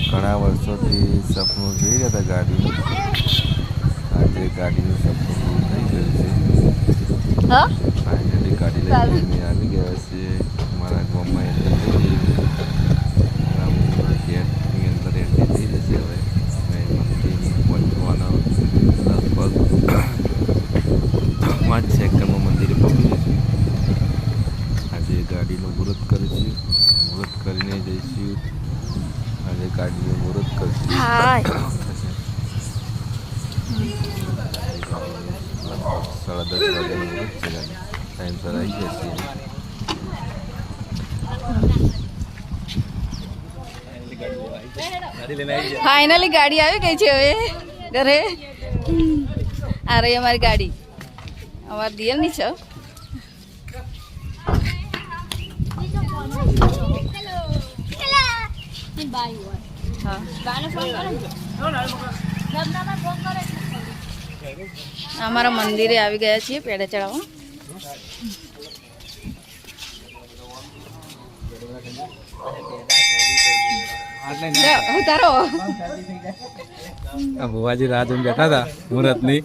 ઘણા વર્ષોથી સપનું જોઈ રહ્યા હતા ગાડીનું. આજે ગાડીનું સપનું પૂરું થઈ ગયું છે. ફાઇનલી ગાડી લઈને અમે આવી ગયા છીએ મારા ગામમાં. એન્ટ્રી ગેટની અંદર એન્ટ્રી થઈ જશે. હવે અમે મંદિર પહોંચવાના લગભગ 5 સેકન્ડમાં મંદિરે પહોંચી જઈશું. આજે ગાડીનું મુહૂર્ત કરીશું. મુહૂર્ત કરીને જઈશું. આજે ગાડીનું મુહૂર્ત કરીશું. લગભગ 10:30 વાગ્યાનું મુહૂર્ત છે. ટાઈમસર આવી જશે. ફાઇનલી ગાડી આવી ગઈ છે હવે ઘરે. આ રહી અમારી ગાડી. અમારી દિયરની છે. અમારા મંદિરે આવી ગયા છીએ પેડા ચડાવવા. ભુવાજી રાહ જોઈને બેઠા હતા મુહૂર્તની.